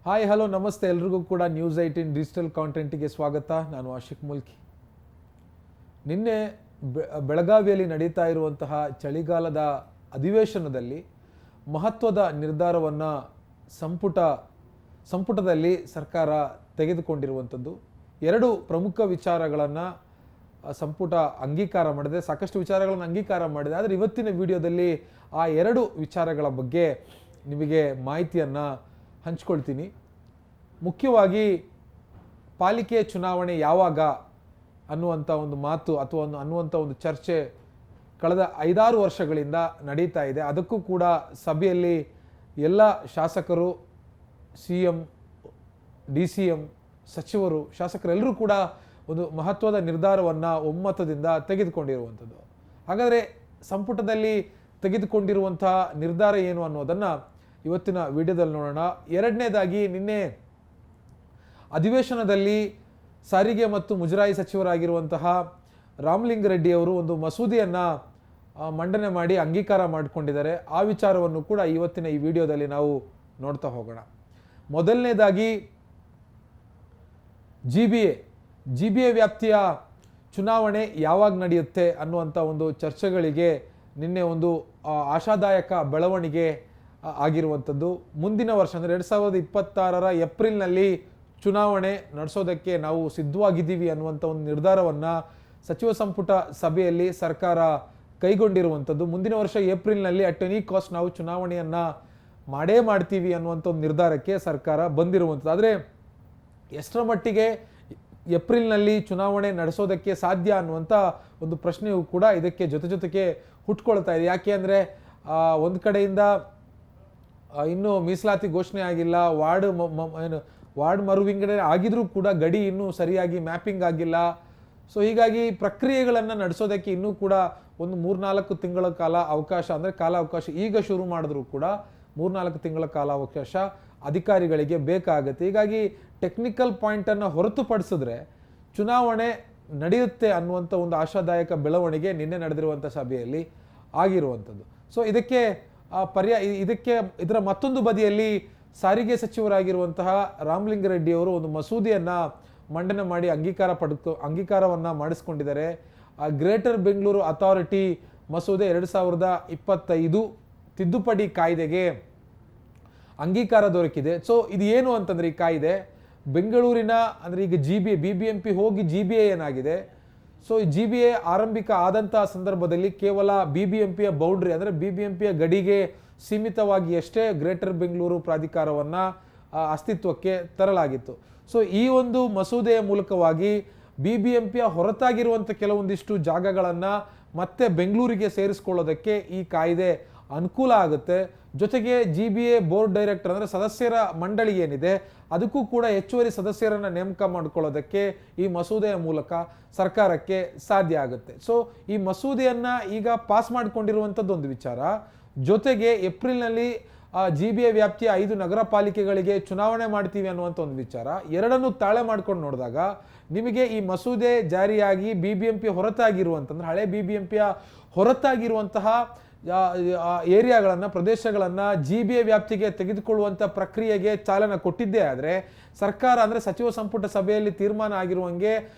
Hi hello ನಮಸ್ತೆ ಎಲ್ರಿಗೂ ಕೂಡ ನ್ಯೂಸ್ 18 ಡಿಜಿಟಲ್ ಕಾಂಟೆಂಟಿಗೆ ಸ್ವಾಗತ. ನಾನು ಆಶಿಕ್ ಮುಲ್ಕಿ. ನಿನ್ನೆ ಬೆಳಗಾವಿಯಲ್ಲಿ ನಡೀತಾ ಇರುವಂತಹ ಚಳಿಗಾಲದ ಅಧಿವೇಶನದಲ್ಲಿ ಮಹತ್ವದ ನಿರ್ಧಾರವನ್ನು ಸಂಪುಟದಲ್ಲಿ ಸರ್ಕಾರ ತೆಗೆದುಕೊಂಡಿರುವಂಥದ್ದು. ಎರಡು ಪ್ರಮುಖ ವಿಚಾರಗಳನ್ನು ಸಂಪುಟ ಅಂಗೀಕಾರ ಮಾಡಿದೆ, ಸಾಕಷ್ಟು ವಿಚಾರಗಳನ್ನು ಅಂಗೀಕಾರ ಮಾಡಿದೆ. ಆದರೆ ಇವತ್ತಿನ ವಿಡಿಯೋದಲ್ಲಿ ಆ ಎರಡು ವಿಚಾರಗಳ ಬಗ್ಗೆ ನಿಮಗೆ ಮಾಹಿತಿಯನ್ನು ಹಂಚ್ಕೊಳ್ತೀನಿ. ಮುಖ್ಯವಾಗಿ ಪಾಲಿಕೆ ಚುನಾವಣೆ ಯಾವಾಗ ಅನ್ನುವಂಥ ಒಂದು ಮಾತು ಅಥವಾ ಅನ್ನುವಂಥ ಒಂದು ಚರ್ಚೆ ಕಳೆದ 5-6 ವರ್ಷಗಳಿಂದ ನಡೀತಾ ಇದೆ. ಅದಕ್ಕೂ ಕೂಡ ಸಭೆಯಲ್ಲಿ ಎಲ್ಲ ಶಾಸಕರು, CM, DCM, ಸಚಿವರು, ಶಾಸಕರೆಲ್ಲರೂ ಕೂಡ ಒಂದು ಮಹತ್ವದ ನಿರ್ಧಾರವನ್ನು ಒಮ್ಮತದಿಂದ ತೆಗೆದುಕೊಂಡಿರುವಂಥದ್ದು. ಹಾಗಾದರೆ ಸಂಪುಟದಲ್ಲಿ ತೆಗೆದುಕೊಂಡಿರುವಂತಹ ನಿರ್ಧಾರ ಏನು ಅನ್ನೋದನ್ನು ಇವತ್ತಿನ ವಿಡಿಯೋದಲ್ಲಿ ನೋಡೋಣ. ಎರಡನೇದಾಗಿ, ನಿನ್ನೆ ಅಧಿವೇಶನದಲ್ಲಿ ಸಾರಿಗೆ ಮತ್ತು ಮುಜರಾಯಿ ಸಚಿವರಾಗಿರುವಂತಹ ರಾಮಲಿಂಗಾರೆಡ್ಡಿ ಅವರು ಒಂದು ಮಸೂದೆಯನ್ನು ಮಂಡನೆ ಮಾಡಿ ಅಂಗೀಕಾರ ಮಾಡಿಕೊಂಡಿದ್ದಾರೆ. ಆ ವಿಚಾರವನ್ನು ಕೂಡ ಇವತ್ತಿನ ಈ ವಿಡಿಯೋದಲ್ಲಿ ನಾವು ನೋಡ್ತಾ ಹೋಗೋಣ. ಮೊದಲನೇದಾಗಿ, GBA ವ್ಯಾಪ್ತಿಯ ಚುನಾವಣೆ ಯಾವಾಗ ನಡೆಯುತ್ತೆ ಅನ್ನುವಂಥ ಒಂದು ಚರ್ಚೆಗಳಿಗೆ ನಿನ್ನೆ ಒಂದು ಆಶಾದಾಯಕ ಬೆಳವಣಿಗೆ ಆಗಿರುವಂಥದ್ದು. ಮುಂದಿನ ವರ್ಷ ಅಂದರೆ 2026ರ ಏಪ್ರಿಲ್ನಲ್ಲಿ ಚುನಾವಣೆ ನಡೆಸೋದಕ್ಕೆ ನಾವು ಸಿದ್ಧವಾಗಿದ್ದೀವಿ ಅನ್ನುವಂಥ ಒಂದು ನಿರ್ಧಾರವನ್ನು ಸಚಿವ ಸಂಪುಟ ಸಭೆಯಲ್ಲಿ ಸರ್ಕಾರ ಕೈಗೊಂಡಿರುವಂಥದ್ದು. ಮುಂದಿನ ವರ್ಷ ಏಪ್ರಿಲ್ನಲ್ಲಿ ಅಟ್ ಎನಿ ಕಾಸ್ಟ್ ನಾವು ಚುನಾವಣೆಯನ್ನು ಮಾಡ್ತೀವಿ ಅನ್ನುವಂಥ ಒಂದು ನಿರ್ಧಾರಕ್ಕೆ ಸರ್ಕಾರ ಬಂದಿರುವಂಥದ್ದು. ಆದರೆ ಎಷ್ಟರ ಮಟ್ಟಿಗೆ ಏಪ್ರಿಲ್ನಲ್ಲಿ ಚುನಾವಣೆ ನಡೆಸೋದಕ್ಕೆ ಸಾಧ್ಯ ಅನ್ನುವಂಥ ಒಂದು ಪ್ರಶ್ನೆಯೂ ಕೂಡ ಇದಕ್ಕೆ ಜೊತೆಗೆ ಹುಟ್ಕೊಳ್ತಾ ಇದೆ. ಯಾಕೆ ಅಂದರೆ ಒಂದು ಕಡೆಯಿಂದ ಇನ್ನೂ ಮೀಸಲಾತಿ ಘೋಷಣೆ ಆಗಿಲ್ಲ, ವಾರ್ಡ್ ಮರುವಿಂಗಡಣೆ ಆಗಿದ್ರೂ ಕೂಡ ಗಡಿ ಇನ್ನೂ ಸರಿಯಾಗಿ ಮ್ಯಾಪಿಂಗ್ ಆಗಿಲ್ಲ. ಸೊ ಹೀಗಾಗಿ ಪ್ರಕ್ರಿಯೆಗಳನ್ನು ನಡೆಸೋದಕ್ಕೆ ಇನ್ನೂ ಕೂಡ ಒಂದು 3-4 ತಿಂಗಳ ಕಾಲಾವಕಾಶ ಈಗ ಶುರು ಮಾಡಿದ್ರೂ ಕೂಡ 3-4 ತಿಂಗಳ ಕಾಲಾವಕಾಶ ಅಧಿಕಾರಿಗಳಿಗೆ ಬೇಕಾಗುತ್ತೆ. ಹೀಗಾಗಿ ಟೆಕ್ನಿಕಲ್ ಪಾಯಿಂಟನ್ನು ಹೊರತುಪಡಿಸಿದ್ರೆ ಚುನಾವಣೆ ನಡೆಯುತ್ತೆ ಅನ್ನುವಂಥ ಒಂದು ಆಶಾದಾಯಕ ಬೆಳವಣಿಗೆ ನಿನ್ನೆ ನಡೆದಿರುವಂಥ ಸಭೆಯಲ್ಲಿ ಆಗಿರುವಂಥದ್ದು. ಸೊ ಇದರ ಮತ್ತೊಂದು ಬದಿಯಲ್ಲಿ ಸಾರಿಗೆ ಸಚಿವರಾಗಿರುವಂತಹ ರಾಮಲಿಂಗಾರೆಡ್ಡಿ ಅವರು ಒಂದು ಮಸೂದೆಯನ್ನು ಮಂಡನೆ ಮಾಡಿ ಅಂಗೀಕಾರವನ್ನು ಮಾಡಿಸ್ಕೊಂಡಿದ್ದಾರೆ. ಗ್ರೇಟರ್ ಬೆಂಗಳೂರು ಅಥಾರಿಟಿ ಮಸೂದೆ 2025 ತಿದ್ದುಪಡಿ ಕಾಯ್ದೆಗೆ ಅಂಗೀಕಾರ ದೊರಕಿದೆ. ಸೊ ಇದು ಏನು ಅಂತಂದ್ರೆ, ಈ ಕಾಯ್ದೆ ಬೆಂಗಳೂರಿನ ಅಂದರೆ ಈಗ BBMP ಹೋಗಿ GBA ಏನಾಗಿದೆ. ಸೊ ಈ GBA ಆರಂಭಿಕ ಆದಂಥ ಸಂದರ್ಭದಲ್ಲಿ ಕೇವಲ BBMPಯ ಬೌಂಡ್ರಿ ಅಂದರೆ BBMPಯ ಗಡಿಗೆ ಸೀಮಿತವಾಗಿ ಅಷ್ಟೇ ಗ್ರೇಟರ್ ಬೆಂಗಳೂರು ಪ್ರಾಧಿಕಾರವನ್ನು ಅಸ್ತಿತ್ವಕ್ಕೆ ತರಲಾಗಿತ್ತು. ಸೊ ಈ ಒಂದು ಮಸೂದೆಯ ಮೂಲಕವಾಗಿ BBMPಯ ಹೊರತಾಗಿರುವಂಥ ಕೆಲವೊಂದಿಷ್ಟು ಜಾಗಗಳನ್ನು ಮತ್ತೆ ಬೆಂಗಳೂರಿಗೆ ಸೇರಿಸ್ಕೊಳ್ಳೋದಕ್ಕೆ ಈ ಕಾಯ್ದೆ ಅನುಕೂಲ ಆಗುತ್ತೆ. ಜೊತೆಗೆ GBA ಬೋರ್ಡ್ ಡೈರೆಕ್ಟರ್ ಅಂದರೆ ಸದಸ್ಯರ ಮಂಡಳಿ ಏನಿದೆ ಅದಕ್ಕೂ ಕೂಡ ಹೆಚ್ಚುವರಿ ಸದಸ್ಯರನ್ನು ನೇಮಕ ಮಾಡಿಕೊಳ್ಳೋದಕ್ಕೆ ಈ ಮಸೂದೆಯ ಮೂಲಕ ಸರ್ಕಾರಕ್ಕೆ ಸಾಧ್ಯ ಆಗುತ್ತೆ. ಸೊ ಈ ಮಸೂದೆಯನ್ನು ಈಗ ಪಾಸ್ ಮಾಡಿಕೊಂಡಿರುವಂಥದ್ದು ಒಂದು ವಿಚಾರ. ಜೊತೆಗೆ ಏಪ್ರಿಲ್ನಲ್ಲಿ GBA ವ್ಯಾಪ್ತಿಯ 5 ನಗರ ಪಾಲಿಕೆಗಳಿಗೆ ಚುನಾವಣೆ ಮಾಡ್ತೀವಿ ಅನ್ನುವಂಥ ಒಂದು ವಿಚಾರ. ಎರಡನ್ನೂ ತಾಳೆ ಮಾಡ್ಕೊಂಡು ನೋಡಿದಾಗ ನಿಮಗೆ ಈ ಮಸೂದೆ ಜಾರಿಯಾಗಿ BBMP ಹೊರತಾಗಿರುವಂತಂದ್ರೆ ಹಳೆ BBMPಯ ಹೊರತಾಗಿರುವಂತಹ ಏರಿಯಾಗಳನ್ನು, ಪ್ರದೇಶಗಳನ್ನು GBA ವ್ಯಾಪ್ತಿಗೆ ತೆಗೆದುಕೊಳ್ಳುವಂಥ ಪ್ರಕ್ರಿಯೆಗೆ ಚಾಲನೆ ಕೊಟ್ಟಿದ್ದೇ ಆದರೆ ಸರ್ಕಾರ ಅಂದರೆ ಸಚಿವ ಸಂಪುಟ ಸಭೆಯಲ್ಲಿ ತೀರ್ಮಾನ ಆಗಿರುವಂಗೆ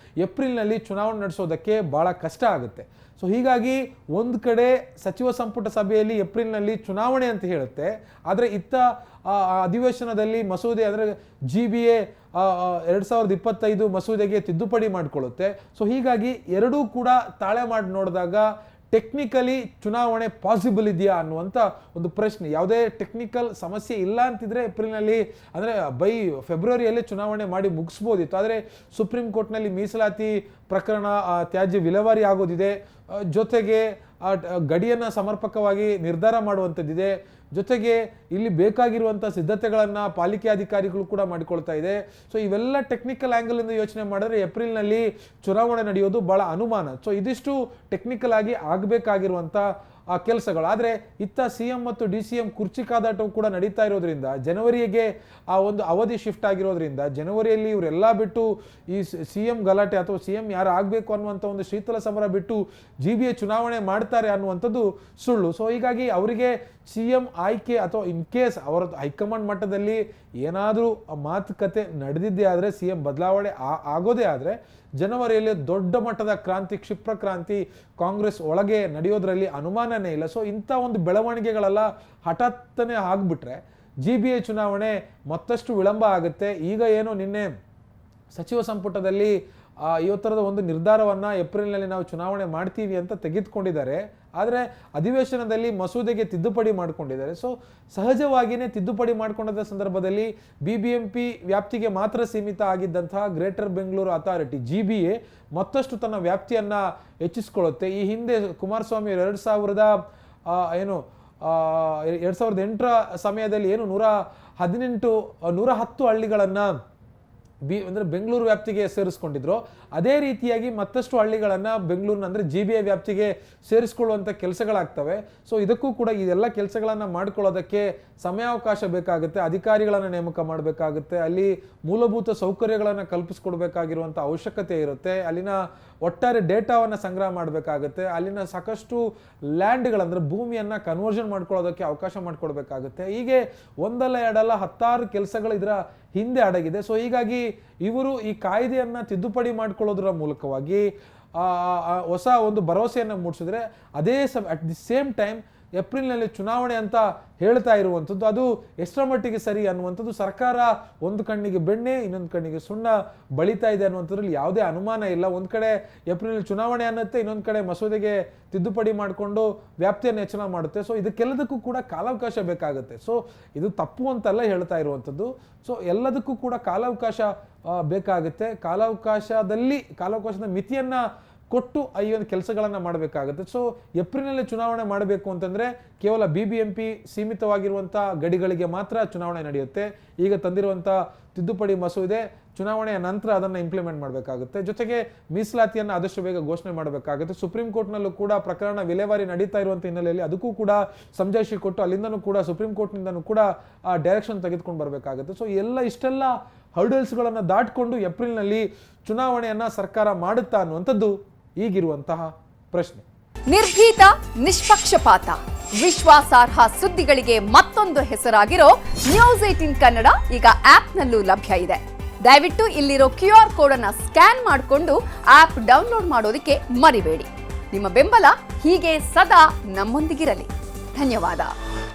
ಏಪ್ರಿಲ್ನಲ್ಲಿ ಚುನಾವಣೆ ನಡೆಸೋದಕ್ಕೆ ಭಾಳ ಕಷ್ಟ ಆಗುತ್ತೆ. ಸೊ ಹೀಗಾಗಿ ಒಂದು ಕಡೆ ಸಚಿವ ಸಂಪುಟ ಸಭೆಯಲ್ಲಿ ಏಪ್ರಿಲ್ನಲ್ಲಿ ಚುನಾವಣೆ ಅಂತ ಹೇಳುತ್ತೆ, ಆದರೆ ಇತ್ತ ಅಧಿವೇಶನದಲ್ಲಿ ಮಸೂದೆ ಅಂದರೆ GBA 2025 ಮಸೂದೆಗೆ ತಿದ್ದುಪಡಿ ಮಾಡಿಕೊಳ್ಳುತ್ತೆ. ಸೊ ಹೀಗಾಗಿ ಎರಡೂ ಕೂಡ ತಾಳೆ ಮಾಡಿ ನೋಡಿದಾಗ ಟೆಕ್ನಿಕಲಿ ಚುನಾವಣೆ ಪಾಸಿಬಲ್ ಇದೆಯಾ ಅನ್ನುವಂಥ ಒಂದು ಪ್ರಶ್ನೆ. ಯಾವುದೇ ಟೆಕ್ನಿಕಲ್ ಸಮಸ್ಯೆ ಇಲ್ಲ ಅಂತಿದ್ರೆ ಏಪ್ರಿಲ್ನಲ್ಲಿ ಅಂದರೆ ಫೆಬ್ರವರಿಯಲ್ಲಿ ಚುನಾವಣೆ ಮಾಡಿ ಮುಗಿಸ್ಬೋದಿತ್ತು. ಆದರೆ ಸುಪ್ರೀಂ ಕೋರ್ಟ್ನಲ್ಲಿ ಮೀಸಲಾತಿ ಪ್ರಕರಣ ತ್ಯಾಜ್ಯ ವಿಲೇವಾರಿ ಆಗೋದಿದೆ, ಜೊತೆಗೆ ಗಡಿಯನ್ನು ಸಮರ್ಪಕವಾಗಿ ನಿರ್ಧಾರ ಮಾಡುವಂಥದ್ದಿದೆ, ಜೊತೆಗೆ ಇಲ್ಲಿ ಬೇಕಾಗಿರುವಂಥ ಸಿದ್ಧತೆಗಳನ್ನು ಪಾಲಿಕೆ ಅಧಿಕಾರಿಗಳು ಕೂಡ ಮಾಡಿಕೊಳ್ತಾ ಇದೆ. ಸೊ ಇವೆಲ್ಲ ಟೆಕ್ನಿಕಲ್ ಆ್ಯಂಗಲಿಂದ ಯೋಚನೆ ಮಾಡಿದ್ರೆ ಏಪ್ರಿಲ್ನಲ್ಲಿ ಚುನಾವಣೆ ನಡೆಯೋದು ಭಾಳ ಅನುಮಾನ. ಸೊ ಇದಿಷ್ಟು ಟೆಕ್ನಿಕಲ್ ಆಗಿ ಆಗಬೇಕಾಗಿರುವಂಥ ಕೆಲಸಗಳು. ಆದರೆ ಇತ್ತ CM ಮತ್ತು DCM ಕುರ್ಚಿ ಕಾದಾಟವು ಕೂಡ ನಡೀತಾ ಇರೋದ್ರಿಂದ ಜನವರಿಗೆ ಆ ಒಂದು ಅವಧಿ ಶಿಫ್ಟ್ ಆಗಿರೋದ್ರಿಂದ ಜನವರಿಯಲ್ಲಿ ಇವರೆಲ್ಲ ಬಿಟ್ಟು ಈ CM ಗಲಾಟೆ ಅಥವಾ CM ಯಾರು ಆಗಬೇಕು ಅನ್ನುವಂಥ ಒಂದು ಶೀತಲ ಸಮರ ಬಿಟ್ಟು GBA ಚುನಾವಣೆ ಮಾಡ್ತಾರೆ ಅನ್ನುವಂಥದ್ದು ಸುಳ್ಳು. ಸೊ ಹೀಗಾಗಿ ಅವರಿಗೆ CM ಆಯ್ಕೆ ಅಥವಾ ಇನ್ ಕೇಸ್ ಅವರ ಹೈಕಮಾಂಡ್ ಮಟ್ಟದಲ್ಲಿ ಏನಾದರೂ ಮಾತುಕತೆ ನಡೆದಿದ್ದೇ ಆದರೆ CM ಬದಲಾವಣೆ ಆಗೋದೇ ಆದರೆ ಜನವರಿಯಲ್ಲಿ ದೊಡ್ಡ ಮಟ್ಟದ ಕ್ರಾಂತಿ, ಕ್ಷಿಪ್ರ ಕ್ರಾಂತಿ ಕಾಂಗ್ರೆಸ್ ಒಳಗೆ ನಡೆಯೋದ್ರಲ್ಲಿ ಅನುಮಾನನೇ ಇಲ್ಲ. ಸೊ ಇಂಥ ಒಂದು ಬೆಳವಣಿಗೆಗಳೆಲ್ಲ ಹಠಾತ್ತನೆ ಆಗ್ಬಿಟ್ರೆ GBA ಚುನಾವಣೆ ಮತ್ತಷ್ಟು ವಿಳಂಬ ಆಗುತ್ತೆ. ಈಗ ಏನು ನಿನ್ನೆ ಸಚಿವ ಸಂಪುಟದಲ್ಲಿ ಇವತ್ತರದ ಒಂದು ನಿರ್ಧಾರವನ್ನು ಏಪ್ರಿಲ್ನಲ್ಲಿ ನಾವು ಚುನಾವಣೆ ಮಾಡ್ತೀವಿ ಅಂತ ತೆಗೆದುಕೊಂಡಿದ್ದಾರೆ. ಆದರೆ ಅಧಿವೇಶನದಲ್ಲಿ ಮಸೂದೆಗೆ ತಿದ್ದುಪಡಿ ಮಾಡಿಕೊಂಡಿದ್ದಾರೆ. ಸೊ ಸಹಜವಾಗಿಯೇ ತಿದ್ದುಪಡಿ ಮಾಡಿಕೊಂಡ ಸಂದರ್ಭದಲ್ಲಿ BBMP ವ್ಯಾಪ್ತಿಗೆ ಮಾತ್ರ ಸೀಮಿತ ಆಗಿದ್ದಂತಹ ಗ್ರೇಟರ್ ಬೆಂಗಳೂರು ಅಥಾರಿಟಿ GBA ಮತ್ತಷ್ಟು ತನ್ನ ವ್ಯಾಪ್ತಿಯನ್ನು ಹೆಚ್ಚಿಸಿಕೊಳ್ಳುತ್ತೆ. ಈ ಹಿಂದೆ ಕುಮಾರಸ್ವಾಮಿ 2008ರ ಸಮಯದಲ್ಲಿ ಏನು 110 ಹಳ್ಳಿಗಳನ್ನು ಅಂದರೆ ಬೆಂಗಳೂರು ವ್ಯಾಪ್ತಿಗೆ ಸೇರಿಸ್ಕೊಂಡಿದ್ರು. ಅದೇ ರೀತಿಯಾಗಿ ಮತ್ತಷ್ಟು ಹಳ್ಳಿಗಳನ್ನು ಬೆಂಗಳೂರಿನ ಅಂದರೆ GBA ವ್ಯಾಪ್ತಿಗೆ ಸೇರಿಸ್ಕೊಳ್ಳುವಂಥ ಕೆಲಸಗಳಾಗ್ತವೆ. ಸೊ ಇದಕ್ಕೂ ಕೂಡ ಇದೆಲ್ಲ ಕೆಲಸಗಳನ್ನು ಮಾಡ್ಕೊಳ್ಳೋದಕ್ಕೆ ಸಮಯಾವಕಾಶ ಬೇಕಾಗುತ್ತೆ, ಅಧಿಕಾರಿಗಳನ್ನು ನೇಮಕ ಮಾಡಬೇಕಾಗುತ್ತೆ, ಅಲ್ಲಿ ಮೂಲಭೂತ ಸೌಕರ್ಯಗಳನ್ನು ಕಲ್ಪಿಸ್ಕೊಡ್ಬೇಕಾಗಿರುವಂಥ ಅವಶ್ಯಕತೆ ಇರುತ್ತೆ, ಅಲ್ಲಿನ ಒಟ್ಟಾರೆ ಡೇಟಾವನ್ನು ಸಂಗ್ರಹ ಮಾಡಬೇಕಾಗುತ್ತೆ, ಅಲ್ಲಿನ ಸಾಕಷ್ಟು ಲ್ಯಾಂಡ್ಗಳಂದರೆ ಭೂಮಿಯನ್ನು ಕನ್ವರ್ಷನ್ ಮಾಡ್ಕೊಳ್ಳೋದಕ್ಕೆ ಅವಕಾಶ ಮಾಡಿಕೊಡ್ಬೇಕಾಗುತ್ತೆ. ಹೀಗೆ ಒಂದಲ್ಲ ಎರಡಲ್ಲ 10 ಕೆಲಸಗಳು ಇದರ ಹಿಂದೆ ಅಡಗಿದೆ. ಸೊ ಹೀಗಾಗಿ ಇವರು ಈ ಕಾಯ್ದೆಯನ್ನು ತಿದ್ದುಪಡಿ ಮಾಡಿಕೊಳ್ಳೋದ್ರ ಮೂಲಕವಾಗಿ ಹೊಸ ಒಂದು ಭರವಸೆಯನ್ನು ಮೂಡಿಸಿದ್ರೆ ಅಟ್ ದಿ ಸೇಮ್ ಟೈಮ್ ಏಪ್ರಿಲ್ನಲ್ಲಿ ಚುನಾವಣೆ ಅಂತ ಹೇಳ್ತಾ ಇರುವಂಥದ್ದು ಅದು ಎಷ್ಟರ ಮಟ್ಟಿಗೆ ಸರಿ ಅನ್ನುವಂಥದ್ದು ಸರ್ಕಾರ ಒಂದು ಕಣ್ಣಿಗೆ ಬೆಣ್ಣೆ ಇನ್ನೊಂದು ಕಣ್ಣಿಗೆ ಸುಣ್ಣ ಬಳಿತಾ ಇದೆ ಅನ್ನುವಂಥದ್ರಲ್ಲಿ ಯಾವುದೇ ಅನುಮಾನ ಇಲ್ಲ. ಒಂದು ಕಡೆ ಏಪ್ರಿಲ್ ಚುನಾವಣೆ ಅನ್ನತ್ತೆ, ಇನ್ನೊಂದು ಕಡೆ ಮಸೂದೆಗೆ ತಿದ್ದುಪಡಿ ಮಾಡಿಕೊಂಡು ವ್ಯಾಪ್ತಿಯನ್ನು ಹೆಚ್ಚಳ ಮಾಡುತ್ತೆ. ಸೊ ಇದಕ್ಕೆಲ್ಲದಕ್ಕೂ ಕೂಡ ಕಾಲಾವಕಾಶ ಬೇಕಾಗುತ್ತೆ. ಸೊ ಇದು ತಪ್ಪು ಅಂತಲ್ಲ ಹೇಳ್ತಾ ಇರುವಂಥದ್ದು. ಸೊ ಎಲ್ಲದಕ್ಕೂ ಕೂಡ ಕಾಲಾವಕಾಶ ಬೇಕಾಗುತ್ತೆ. ಕಾಲಾವಕಾಶದ ಮಿತಿಯನ್ನು ಕೊಟ್ಟು ಈ ಒಂದು ಕೆಲಸಗಳನ್ನು ಮಾಡಬೇಕಾಗುತ್ತೆ. ಸೊ ಏಪ್ರಿಲ್ನಲ್ಲಿ ಚುನಾವಣೆ ಮಾಡಬೇಕು ಅಂತಂದರೆ ಕೇವಲ BBMP ಸೀಮಿತವಾಗಿರುವಂಥ ಗಡಿಗಳಿಗೆ ಮಾತ್ರ ಚುನಾವಣೆ ನಡೆಯುತ್ತೆ. ಈಗ ತಂದಿರುವಂಥ ತಿದ್ದುಪಡಿ ಮಸೂದೆ ಚುನಾವಣೆಯ ನಂತರ ಅದನ್ನು ಇಂಪ್ಲಿಮೆಂಟ್ ಮಾಡಬೇಕಾಗುತ್ತೆ. ಜೊತೆಗೆ ಮೀಸಲಾತಿಯನ್ನು ಆದಷ್ಟು ಬೇಗ ಘೋಷಣೆ ಮಾಡಬೇಕಾಗುತ್ತೆ. ಸುಪ್ರೀಂ ಕೋರ್ಟ್ನಲ್ಲೂ ಕೂಡ ಪ್ರಕರಣ ವಿಲೇವಾರಿ ನಡೀತಾ ಇರುವಂಥ ಹಿನ್ನೆಲೆಯಲ್ಲಿ ಅದಕ್ಕೂ ಕೂಡ ಸಮಜಾಯಿಷಿ ಕೊಟ್ಟು ಅಲ್ಲಿಂದನೂ ಕೂಡ ಸುಪ್ರೀಂ ಕೋರ್ಟ್ನಿಂದನೂ ಕೂಡ ಡೈರೆಕ್ಷನ್ ತೆಗೆದುಕೊಂಡು ಬರಬೇಕಾಗುತ್ತೆ. ಸೊ ಇಷ್ಟೆಲ್ಲ ಹರ್ಡಲ್ಸ್ಗಳನ್ನು ದಾಟಿಕೊಂಡು ಏಪ್ರಿಲ್ನಲ್ಲಿ ಚುನಾವಣೆಯನ್ನು ಸರ್ಕಾರ ಮಾಡುತ್ತಾ ಅನ್ನುವಂಥದ್ದು ಈಗಿರುವಂತಹ ಪ್ರಶ್ನೆ. ನಿರ್ಭೀತ, ನಿಷ್ಪಕ್ಷಪಾತ, ವಿಶ್ವಾಸಾರ್ಹ ಸುದ್ದಿಗಳಿಗೆ ಮತ್ತೊಂದು ಹೆಸರಾಗಿರೋ News18 ಕನ್ನಡ ಈಗ ಆಪ್ನಲ್ಲೂ ಲಭ್ಯ ಇದೆ. ದಯವಿಟ್ಟು ಇಲ್ಲಿರೋ QR ಕೋಡ್ ಅನ್ನು ಸ್ಕ್ಯಾನ್ ಮಾಡಿಕೊಂಡು ಆಪ್ ಡೌನ್ಲೋಡ್ ಮಾಡೋದಕ್ಕೆ ಮರಿಬೇಡಿ. ನಿಮ್ಮ ಬೆಂಬಲ ಹೀಗೆ ಸದಾ ನಮ್ಮೊಂದಿಗಿರಲಿ. ಧನ್ಯವಾದ.